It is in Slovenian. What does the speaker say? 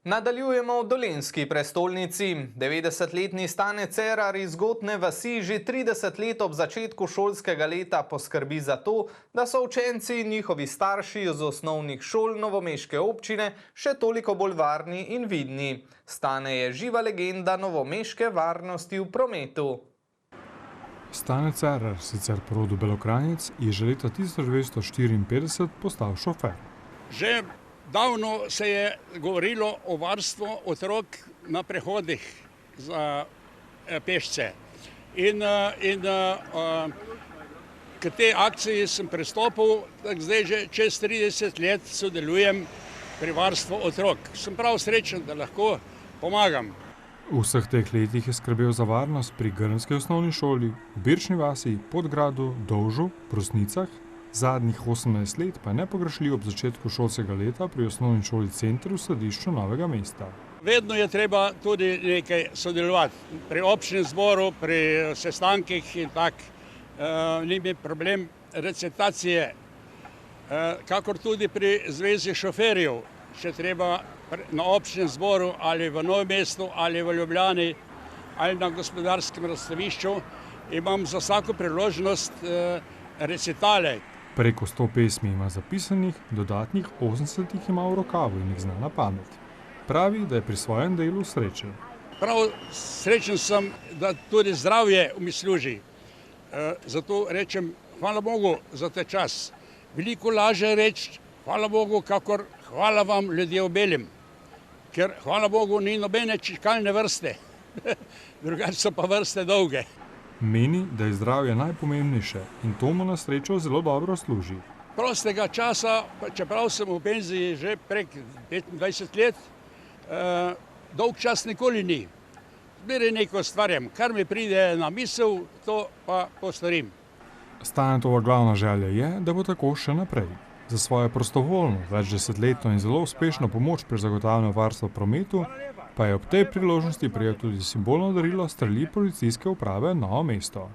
Nadaljujemo v dolenjski prestolnici. 90-letni Stane Cerar iz Gotne vasi že 30 let ob začetku šolskega leta poskrbi za to, da so učenci in njihovi starši iz osnovnih šol novomeške občine še toliko bolj varni in vidni. Stane je živa legenda novomeške varnosti v prometu. Stane Cerar, sicer po rodu Belokranjec, je že leta 1954 postal šofer. Že davno se je govorilo o varstvu otrok na prehodih za pešce. K tej akciji sem pristopil, zdaj že čez 30 let sodelujem pri varstvu otrok. Sem prav srečen, da lahko pomagam. V vseh teh letih je skrbel za varnost pri Grmski osnovni šoli, v Birčni vasi, Podgradu, Dolžu, Prosnicah, zadnjih 18 let pa je nepogrešljiv ob začetku šolskega leta pri osnovni šoli Center v središču Novega mesta. Vedno je treba tudi nekaj sodelovati. Pri občnem zboru, pri sestankih in tak, ni mi problem recitacije, kakor tudi pri zvezi šoferjev. Če treba na občnem zboru ali v Novem mestu ali v Ljubljani ali na gospodarskem razstavišču, imam za vsako priložnost recitale. Preko 100 pesmi ima zapisanih, dodatnih 80 jih ima v rokavu in jih zna na pamet. Pravi, da je pri svojem delu srečen. Prav srečen sem, da tudi zdravje mi služi. Zato rečem, hvala Bogu za ta čas. Veliko lažje reči, hvala Bogu, kakor hvala vam ljudje v belem. Ker hvala Bogu ni nobene čakalne vrste, drugače so pa vrste dolge. Meni, da je zdravje najpomembnejše in to mu na srečo zelo dobro služi. Prostega časa, čeprav sem v penziji že prek 25 let, dolg čas nikoli ni. Zmeraj nekaj ustvarjam, kar mi pride na misel, to pa postorim. Stanetova glavna želja je, da bo tako še naprej. Za svojo prostovoljno, večdesetletno in zelo uspešno pomoč pri zagotavljanju varstva v prometu pa je ob tej priložnosti prejel tudi simbolno darilo s strani policijske uprave Novo mesto.